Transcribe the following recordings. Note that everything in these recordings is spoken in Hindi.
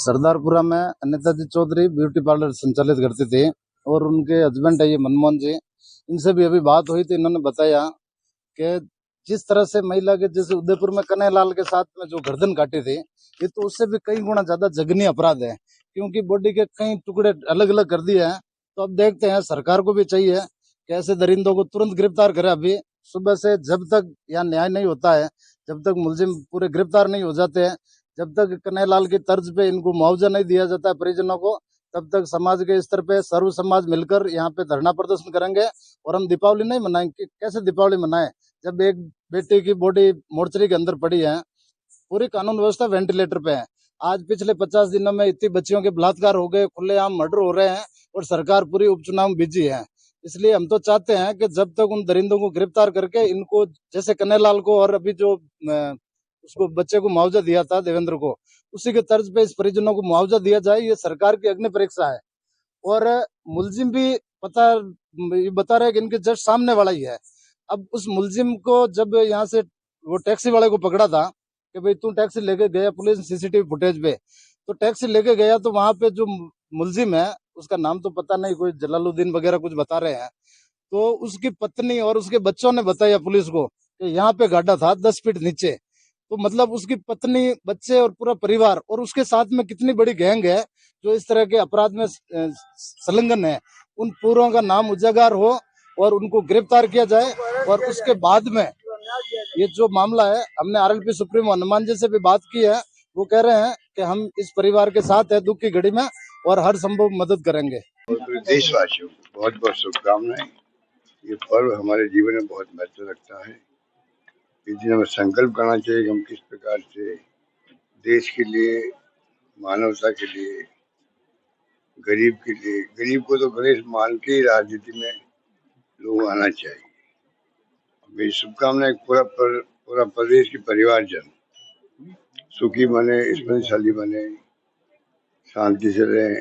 सरदारपुरा में अनिता जी चौधरी ब्यूटी पार्लर संचालित करती थी और उनके हस्बैंड है ये मनमोहन जी। इनसे भी अभी बात हुई थी, इन्होंने बताया कि जिस तरह से महिला के जैसे उदयपुर में कन्हैयालाल के साथ में जो गर्दन काटी थी, ये तो उससे भी कई गुना ज्यादा जघन्य अपराध है, क्योंकि बॉडी के कई टुकड़े अलग अलग कर दिए हैं। तो अब देखते हैं, सरकार को भी चाहिए कि ऐसे दरिंदों को तुरंत गिरफ्तार करे। अभी सुबह से जब तक यहाँ न्याय नहीं होता है, जब तक मुलजिम पूरे गिरफ्तार नहीं हो जाते हैं, जब तक कन्हैयालाल की तर्ज पे इनको मुआवजा नहीं दिया जाता है परिजनों को, तब तक समाज के स्तर पे सर्व समाज मिलकर यहाँ पे धरना प्रदर्शन करेंगे। और हम दीपावली नहीं मनाएंगे। कैसे दीपावली मनाएं जब एक बेटी की बॉडी मोर्चरी के अंदर पड़ी है, पूरी कानून व्यवस्था वेंटिलेटर पे है। आज पिछले 50 दिनों में इतनी बच्चियों के बलात्कार हो गए, खुलेआम मर्डर हो रहे हैं और सरकार पूरी उपचुनाव में बिजी है। इसलिए हम तो चाहते हैं कि जब तक उन दरिंदों को गिरफ्तार करके इनको, जैसे कन्हैयालाल को और अभी जो उसको बच्चे को मुआवजा दिया था देवेंद्र को, उसी के तर्ज पे इस परिजनों को मुआवजा दिया जाए। ये सरकार की अग्नि परीक्षा है। और मुलजिम भी बता रहे कि इनके जस्ट सामने वाला ही है। अब उस मुलजिम को जब यहाँ से वो टैक्सी वाले को पकड़ा था कि भाई तू टैक्सी लेके गया, पुलिस सीसीटीवी फुटेज पे तो टैक्सी लेके गया, तो वहां पे जो मुलजिम है उसका नाम तो पता नहीं, कोई जलालुद्दीन वगैरह कुछ बता रहे हैं। तो उसकी पत्नी और उसके बच्चों ने बताया पुलिस को कि यहाँ पे गाड़ा था 10 फीट नीचे। तो मतलब उसकी पत्नी, बच्चे और पूरा परिवार और उसके साथ में कितनी बड़ी गैंग है जो इस तरह के अपराध में संलग्न है। उन पूरों का नाम उजागर हो और उनको गिरफ्तार किया जाए। और उसके बाद में ये जो मामला है, हमने आरएलपी सुप्रीमो हनुमान जी से भी बात की है। वो कह रहे हैं कि हम इस परिवार के साथ है दुख की घड़ी में और हर संभव मदद करेंगे। देशवासियों को बहुत बहुत शुभकामनाएं। ये पर्व हमारे जीवन में बहुत महत्व रखता है। इस दिन हमें संकल्प करना चाहिए कि हम किस प्रकार से देश के लिए, मानवता के लिए, गरीब के लिए, गरीब को तो गणेश मान के ही राजनीति में लोग आना चाहिए। मेरी शुभकामनाएं पूरा प्रदेश के परिवारजन सुखी बने, स्मृतिशाली बने, शांति से रहें,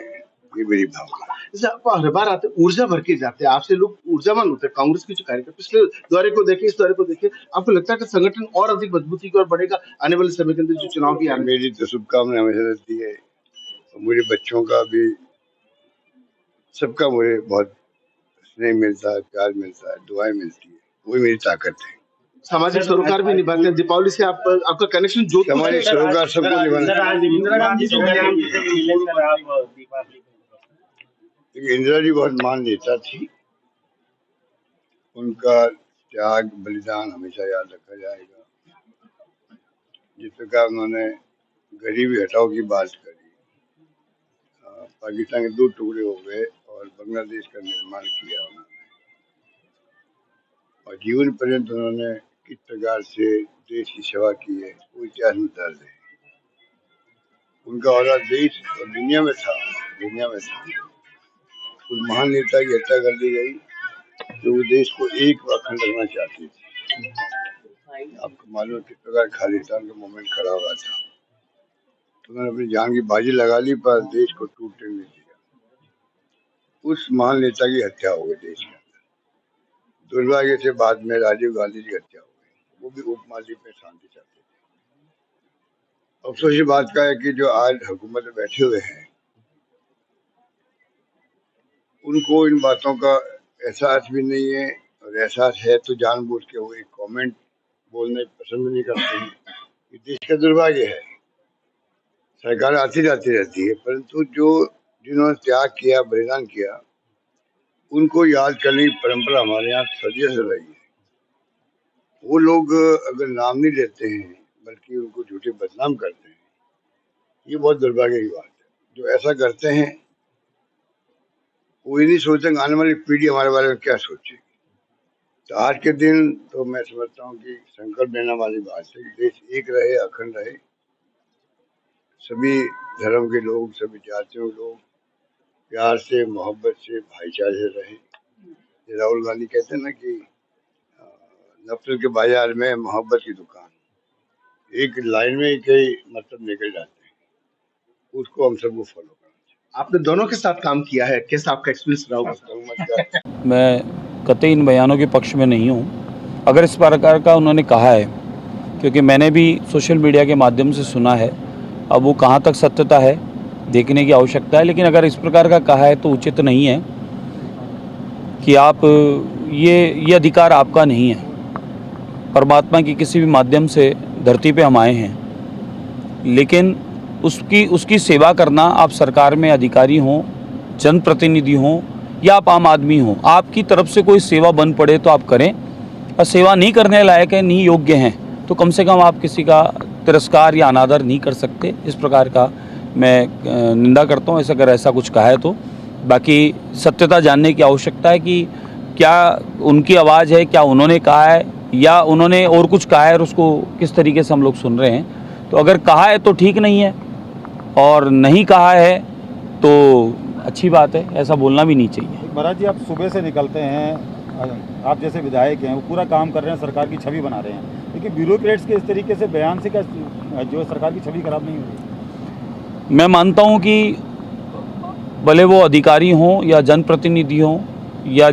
ये मेरी भावना। जैसे आप हर बार आते ऊर्जा भर के जाते हैं, आपसे लोग ऊर्जावान होते हैं। कांग्रेस के जो कार्यकर्ता पिछले दौरे को देखे, इस दौरे को देखे, आपको लगता है कि संगठन और अधिक मजबूती की ओर बढ़ेगा आने वाले समय के अंदर जो चुनाव भी आने? मेरी तो शुभकामनाएं हमेशा रहती है, मुझे बच्चों का भी, सबका मुझे बहुत स्नेह मिलता है, प्यार मिलता है, दुआएं मिलती है, वही मेरी ताकत है। सामाजिक सरोकार भी निभाते हैं। दीपावली से आपका कनेक्शन जो सामाजिक सरोकार सबको निभाना। इंदिरा जी बहुत मान नेता थी, उनका त्याग बलिदान हमेशा याद रखा जाएगा। जिस प्रकार उन्होंने गरीबी हटाओ की बात करी, पाकिस्तान के 2 टुकड़े हो गए और बांग्लादेश का निर्माण किया उन्होंने, और जीवन पर्यंत उन्होंने किस प्रकार से देश की सेवा की है वो इतिहास में दर्ज है। उनका औरा देश और दुनिया में था। उस महान नेता की हत्या कर दी गई जो देश को एक व अखंड रखना चाहती थी। आपको मालूम है किस प्रकार खालिस्तान का मूवमेंट खड़ा हुआ था, तो उन्होंने अपनी जान की बाजी लगा ली पर देश को टूटने नहीं दिया। उस महान नेता की हत्या हो गई देश के अंदर। दुर्भाग्य से बाद में राजीव गांधी की हत्या हो गई, वो भी उपमहाद्वीप में शांति चाहते थे। अफसोस की बात का है कि जो आज हुकूमत में बैठे हुए हैं, उनको इन बातों का एहसास भी नहीं है, और एहसास है तो जानबूझ के वो एक कमेंट बोलने पसंद नहीं करते हैं। ये देश का दुर्भाग्य है। सरकार आती जाती रहती है, परंतु जिन्होंने त्याग किया, बलिदान किया, उनको याद करने की परंपरा हमारे यहाँ सदियों से रही है। वो लोग अगर नाम नहीं लेते हैं बल्कि उनको झूठे बदनाम करते हैं, ये बहुत दुर्भाग्य की बात है। जो ऐसा करते हैं वो ये नहीं सोचते आने वाली पीढ़ी हमारे बारे में क्या सोचेगी। तो आज के दिन तो मैं समझता हूँ कि संकल्प लेने वाली बात है कि देश एक रहे, अखंड रहे, सभी धर्म के लोग, सभी जातियों के लोग प्यार से, मोहब्बत से, भाईचारे से रहे। राहुल गांधी कहते हैं ना कि नफरत के बाजार में मोहब्बत की दुकान, एक लाइन में कई मतलब निकल जाते हैं, उसको हम सबको फॉलो करना चाहिए। आपने दोनों के साथ काम किया है, कैसा आपका एक्सपीरियंस रहा? मैं कतई इन बयानों के पक्ष में नहीं हूँ। अगर इस प्रकार का उन्होंने कहा है, क्योंकि मैंने भी सोशल मीडिया के माध्यम से सुना है, अब वो कहाँ तक सत्यता है देखने की आवश्यकता है। लेकिन अगर इस प्रकार का कहा है तो उचित नहीं है कि आप ये अधिकार आपका नहीं है। परमात्मा के किसी भी माध्यम से धरती पे हम आए हैं, लेकिन उसकी सेवा करना, आप सरकार में अधिकारी हों, जनप्रतिनिधि हों या आप आम आदमी हों, आपकी तरफ से कोई सेवा बन पड़े तो आप करें, और सेवा नहीं करने लायक है, नहीं योग्य हैं, तो कम से कम आप किसी का तिरस्कार या अनादर नहीं कर सकते। इस प्रकार का मैं निंदा करता हूँ अगर ऐसा कुछ कहा है तो। बाकी सत्यता जानने की आवश्यकता है कि क्या उनकी आवाज़ है, क्या उन्होंने कहा है या उन्होंने और कुछ कहा है और उसको किस तरीके से हम लोग सुन रहे हैं। तो अगर कहा है तो ठीक नहीं है, और नहीं कहा है तो अच्छी बात है, ऐसा बोलना भी नहीं चाहिए। महाराज जी, आप सुबह से निकलते हैं, आप जैसे विधायक हैं वो पूरा काम कर रहे हैं, सरकार की छवि बना रहे हैं, लेकिन ब्यूरोक्रेट्स के इस तरीके से बयान से क्या जो सरकार की छवि खराब नहीं होगी? मैं मानता हूं कि भले वो अधिकारी हों या जनप्रतिनिधि हों या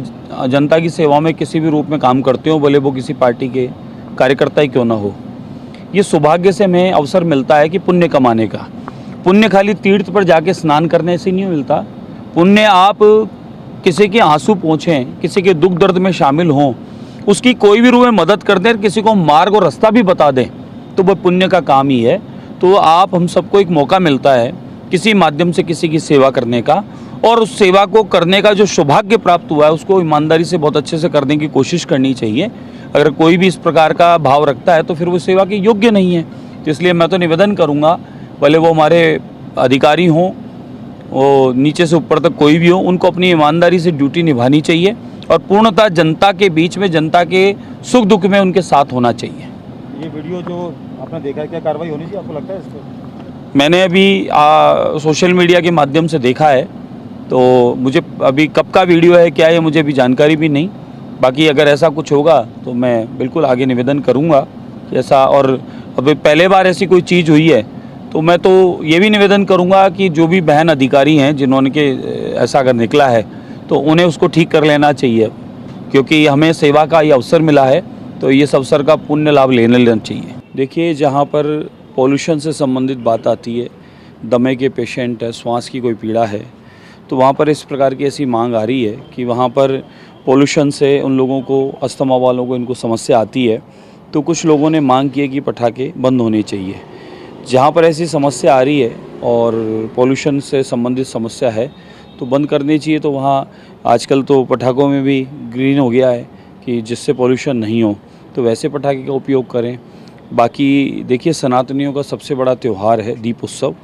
जनता की सेवा में किसी भी रूप में काम करते हो, भले वो किसी पार्टी के कार्यकर्ता ही क्यों ना हो, ये सौभाग्य से हमें अवसर मिलता है कि पुण्य कमाने का। पुण्य खाली तीर्थ पर जाके स्नान करने से नहीं मिलता। पुण्य आप किसी के आंसू पोंछें, किसी के दुख दर्द में शामिल हों, उसकी कोई भी रूप में मदद कर दें, किसी को मार्ग और रास्ता भी बता दें, तो वह पुण्य का काम ही है। तो आप हम सबको एक मौका मिलता है किसी माध्यम से किसी की सेवा करने का, और उस सेवा को करने का जो सौभाग्य प्राप्त हुआ है उसको ईमानदारी से बहुत अच्छे से करने की कोशिश करनी चाहिए। अगर कोई भी इस प्रकार का भाव रखता है तो फिर वो सेवा के योग्य नहीं है। तो इसलिए मैं तो निवेदन करूँगा, भले वो हमारे अधिकारी हों, वो नीचे से ऊपर तक कोई भी हो, उनको अपनी ईमानदारी से ड्यूटी निभानी चाहिए और पूर्णतः जनता के बीच में, जनता के सुख दुख में उनके साथ होना चाहिए। ये वीडियो जो आपने देखा है, क्या कार्रवाई होनी चाहिए आपको लगता है इस पर? मैंने अभी सोशल मीडिया के माध्यम से देखा है, तो मुझे अभी कब का वीडियो है क्या है मुझे अभी जानकारी भी नहीं। बाकी अगर ऐसा कुछ होगा तो मैं बिल्कुल आगे निवेदन करूंगा कि ऐसा, और अभी पहले बार ऐसी कोई चीज़ हुई है तो मैं तो ये भी निवेदन करूंगा कि जो भी बहन अधिकारी हैं जिन्होंने के ऐसा अगर निकला है तो उन्हें उसको ठीक कर लेना चाहिए, क्योंकि हमें सेवा का ये अवसर मिला है तो इस अवसर का पुण्य लाभ लेना चाहिए। देखिए, जहाँ पर पॉल्यूशन से संबंधित बात आती है, दमे के पेशेंट है, श्वास की कोई पीड़ा है, तो वहाँ पर इस प्रकार की ऐसी मांग आ रही है कि वहाँ पर पॉल्यूशन से उन लोगों को, अस्थमा वालों को इनको समस्या आती है, तो कुछ लोगों ने मांग की है कि पटाखे बंद होने चाहिए। जहाँ पर ऐसी समस्या आ रही है और पॉल्यूशन से संबंधित समस्या है तो बंद करनी चाहिए। तो वहाँ आजकल तो पटाखों में भी ग्रीन हो गया है कि जिससे पॉल्यूशन नहीं हो, तो वैसे पटाखे का उपयोग करें। बाकी देखिए, सनातनियों का सबसे बड़ा त्यौहार है दीप उत्सव,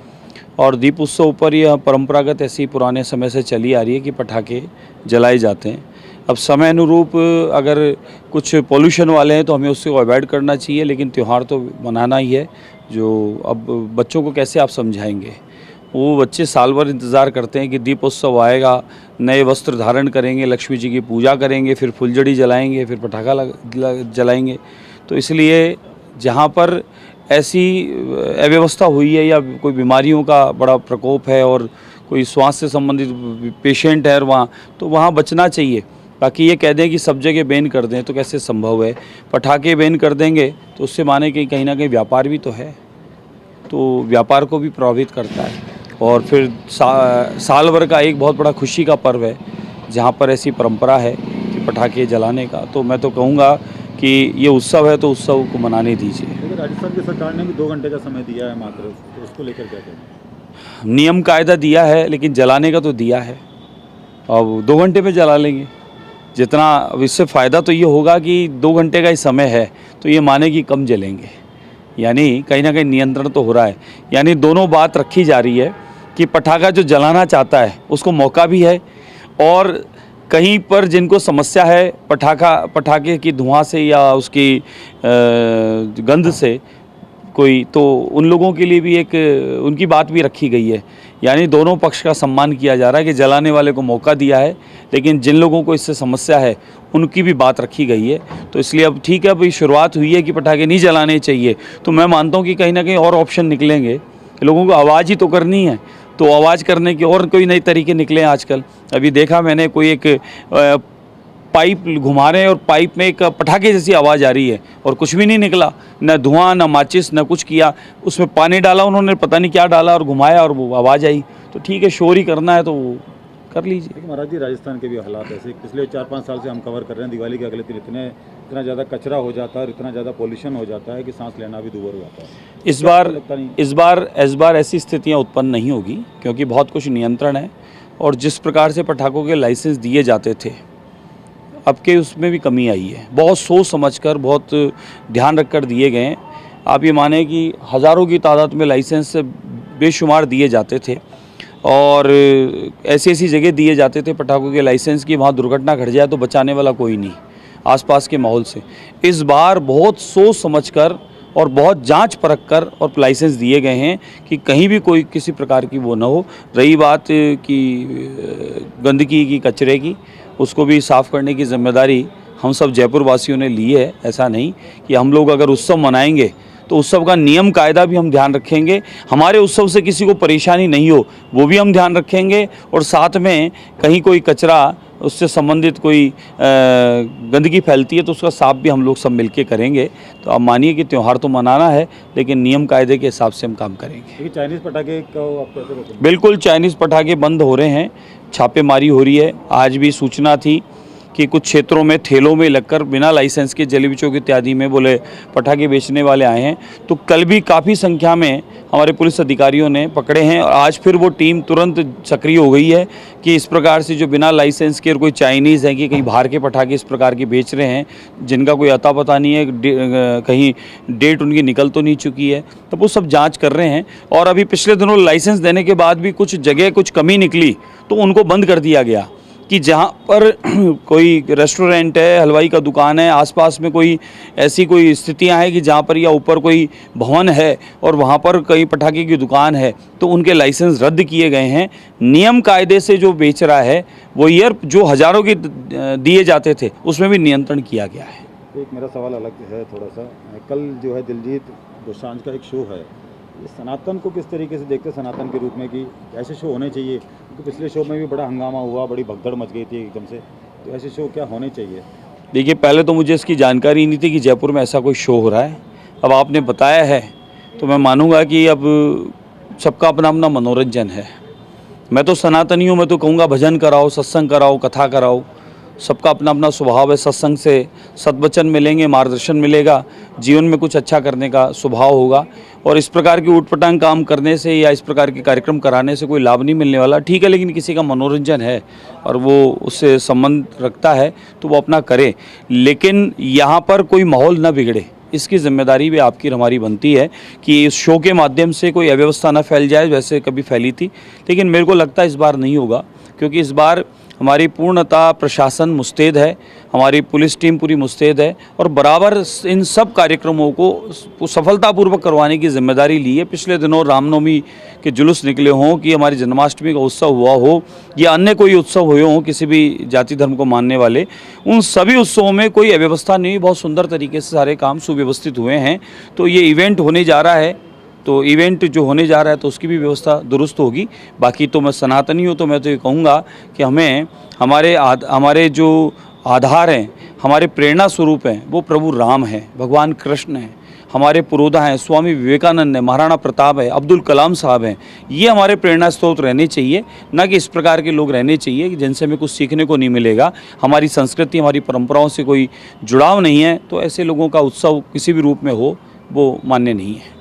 और दीप उत्सव पर यह परंपरागत ऐसी पुराने समय से चली आ रही है कि पटाखे जलाए जाते हैं। अब समय अनुरूप अगर कुछ पॉल्यूशन वाले हैं तो हमें उससे अवॉइड करना चाहिए, लेकिन त्यौहार तो मनाना ही है। जो अब बच्चों को कैसे आप समझाएंगे, वो बच्चे साल भर इंतज़ार करते हैं कि दीपोत्सव आएगा, नए वस्त्र धारण करेंगे, लक्ष्मी जी की पूजा करेंगे, फिर फुलझड़ी जलाएंगे, फिर पटाखा जलाएंगे। तो इसलिए जहाँ पर ऐसी अव्यवस्था हुई है या कोई बीमारियों का बड़ा प्रकोप है और कोई स्वास्थ्य से संबंधित पेशेंट है वहाँ, तो वहाँ बचना चाहिए। बाकी ये कह दें कि सब जगह बैन कर दें तो कैसे संभव है। पटाखे बैन कर देंगे तो उससे माने कि कहीं ना कहीं व्यापार भी तो है, तो व्यापार को भी प्रभावित करता है। और फिर साल भर का एक बहुत बड़ा खुशी का पर्व है जहाँ पर ऐसी परंपरा है कि पटाखे जलाने का। तो मैं तो कहूँगा कि ये उत्सव है तो उत्सव को मनाने दीजिए। लेकिन राजस्थान की सरकार ने भी 2 घंटे का समय दिया है मात्र, तो उसको लेकर क्या कहें? नियम कायदा दिया है, लेकिन जलाने का तो दिया है। अब 2 घंटे में जला लेंगे जितना, अब इससे फ़ायदा तो ये होगा कि 2 घंटे का ही समय है तो ये माने कि कम जलेंगे, यानी कहीं ना कहीं नियंत्रण तो हो रहा है। यानी दोनों बात रखी जा रही है कि पटाखा जो जलाना चाहता है उसको मौका भी है, और कहीं पर जिनको समस्या है पटाखे की धुआं से या उसकी गंध से कोई, तो उन लोगों के लिए भी एक उनकी बात भी रखी गई है। यानी दोनों पक्ष का सम्मान किया जा रहा है कि जलाने वाले को मौका दिया है, लेकिन जिन लोगों को इससे समस्या है उनकी भी बात रखी गई है। तो इसलिए अब ठीक है, अभी शुरुआत हुई है कि पटाखे नहीं जलाने चाहिए, तो मैं मानता हूँ कि कहीं ना कहीं और ऑप्शन निकलेंगे। लोगों को आवाज़ ही तो करनी है, तो आवाज़ करने के और कोई नए तरीके निकले हैं आजकल। अभी देखा मैंने, कोई एक पाइप घुमा रहे हैं और पाइप में एक पटाखे जैसी आवाज़ आ रही है और कुछ भी नहीं निकला, न धुआं, न माचिस, न कुछ किया। उसमें पानी डाला उन्होंने, पता नहीं क्या डाला और घुमाया और वो आवाज़ आई। तो ठीक है, शोर ही करना है तो कर लीजिए। लेकिन महाराज जी, राजस्थान के भी हालात ऐसे पिछले 4-5 साल से हम कवर कर रहे हैं। दिवाली के अगले दिन इतना ज़्यादा कचरा हो जाता है और इतना ज़्यादा पोल्यूशन हो जाता है कि सांस लेना भी दूभर हो जाता है। इस बार ऐसी स्थितियां उत्पन्न नहीं होगी, क्योंकि बहुत कुछ नियंत्रण है। और जिस प्रकार से पटाखों के लाइसेंस दिए जाते थे, अब के उसमें भी कमी आई है। बहुत सोच समझकर, बहुत ध्यान रखकर दिए गए हैं। आप ये माने कि हज़ारों की तादाद में लाइसेंस बेशुमार दिए जाते थे और ऐसी ऐसी जगह दिए जाते थे पटाखों के लाइसेंस की, वहाँ दुर्घटना घट जाए तो बचाने वाला कोई नहीं आसपास के माहौल से। इस बार बहुत सोच समझकर और बहुत जांच परख कर और लाइसेंस दिए गए हैं कि कहीं भी कोई किसी प्रकार की वो ना हो। रही बात कि गंदगी की, कचरे की, उसको भी साफ़ करने की जिम्मेदारी हम सब जयपुर वासियों ने ली है। ऐसा नहीं कि हम लोग अगर उत्सव मनाएंगे तो उत्सव का नियम कायदा भी हम ध्यान रखेंगे, हमारे उत्सव से किसी को परेशानी नहीं हो वो भी हम ध्यान रखेंगे, और साथ में कहीं कोई कचरा, उससे संबंधित कोई गंदगी फैलती है तो उसका साफ भी हम लोग सब मिलके करेंगे। तो आप मानिए कि त्यौहार तो मनाना है, लेकिन नियम कायदे के हिसाब से हम काम करेंगे। चाइनीज़ पटाखे को आप कैसे रोकेंगे? बिल्कुल, चाइनीज़ पटाखे बंद हो रहे हैं, छापेमारी हो रही है। आज भी सूचना थी कि कुछ क्षेत्रों में ठेलों में लगकर बिना लाइसेंस के जलेबी चौक इत्यादि में बोले पटाखे बेचने वाले आए हैं। तो कल भी काफ़ी संख्या में हमारे पुलिस अधिकारियों ने पकड़े हैं और आज फिर वो टीम तुरंत सक्रिय हो गई है कि इस प्रकार से जो बिना लाइसेंस के, और कोई चाइनीज़ है कि कहीं बाहर के पटाखे इस प्रकार के बेच रहे हैं जिनका कोई अता पता नहीं है, कहीं डेट उनकी निकल तो नहीं चुकी है, तो वो सब जाँच कर रहे हैं। और अभी पिछले दिनों लाइसेंस देने के बाद भी कुछ जगह कुछ कमी निकली तो उनको बंद कर दिया गया कि जहाँ पर कोई रेस्टोरेंट है, हलवाई का दुकान है, आसपास में कोई ऐसी कोई स्थितियाँ हैं कि जहाँ पर या ऊपर कोई भवन है और वहाँ पर कहीं पटाखे की दुकान है, तो उनके लाइसेंस रद्द किए गए हैं। नियम कायदे से जो बेच रहा है वो ईयर जो हज़ारों के दिए जाते थे उसमें भी नियंत्रण किया गया है। एक मेरा सवाल अलग है थोड़ा सा। कल जो है दिलजीत दोसांझ का एक शो है, ये सनातन को किस तरीके से देखते हैं सनातन के रूप में कि ऐसे शो होने चाहिए? क्योंकि पिछले शो में भी बड़ा हंगामा हुआ, बड़ी भगदड़ मच गई थी एकदम से, तो ऐसे शो क्या होने चाहिए? देखिए, पहले तो मुझे इसकी जानकारी नहीं थी कि जयपुर में ऐसा कोई शो हो रहा है। अब आपने बताया है तो मैं मानूंगा कि अब सबका अपना अपना मनोरंजन है। मैं तो सनातनी हूँ, मैं तो कहूँगा भजन कराओ, सत्संग कराओ, कथा कराओ। सबका अपना अपना स्वभाव है। सत्संग से सद्वचन मिलेंगे, मार्गदर्शन मिलेगा, जीवन में कुछ अच्छा करने का स्वभाव होगा। और इस प्रकार की ऊटपटांग काम करने से या इस प्रकार के कार्यक्रम कराने से कोई लाभ नहीं मिलने वाला। ठीक है, लेकिन किसी का मनोरंजन है और वो उससे संबंध रखता है तो वो अपना करे, लेकिन यहाँ पर कोई माहौल न बिगड़े, इसकी जिम्मेदारी भी आपकी और हमारी बनती है कि इस शो के माध्यम से कोई अव्यवस्था न फैल जाए, वैसे कभी फैली थी। लेकिन मेरे को लगता है इस बार नहीं होगा, क्योंकि इस बार हमारी पूर्णतः प्रशासन मुस्तैद है, हमारी पुलिस टीम पूरी मुस्तैद है और बराबर इन सब कार्यक्रमों को सफलतापूर्वक करवाने की जिम्मेदारी ली है। पिछले दिनों रामनवमी के जुलूस निकले हों, कि हमारी जन्माष्टमी का उत्सव हुआ हो या अन्य कोई उत्सव हुए हों किसी भी जाति धर्म को मानने वाले, उन सभी उत्सवों में कोई अव्यवस्था नहीं, बहुत सुंदर तरीके से सारे काम सुव्यवस्थित हुए हैं। तो ये इवेंट होने जा रहा है, तो इवेंट जो होने जा रहा है तो उसकी भी व्यवस्था दुरुस्त होगी। बाकी तो मैं सनातनी हूँ, तो मैं तो ये कहूँगा कि हमें हमारे जो आधार हैं, हमारे प्रेरणा स्वरूप हैं, वो प्रभु राम हैं, भगवान कृष्ण हैं, हमारे पुरोधा हैं, स्वामी विवेकानंद हैं, महाराणा प्रताप है, अब्दुल कलाम साहब हैं। ये हमारे प्रेरणा स्रोत रहने चाहिए, ना कि इस प्रकार के लोग रहने चाहिए कि जिनसे हमें कुछ सीखने को नहीं मिलेगा। हमारी संस्कृति, हमारी परंपराओं से कोई जुड़ाव नहीं है, तो ऐसे लोगों का उत्सव किसी भी रूप में हो वो मान्य नहीं है।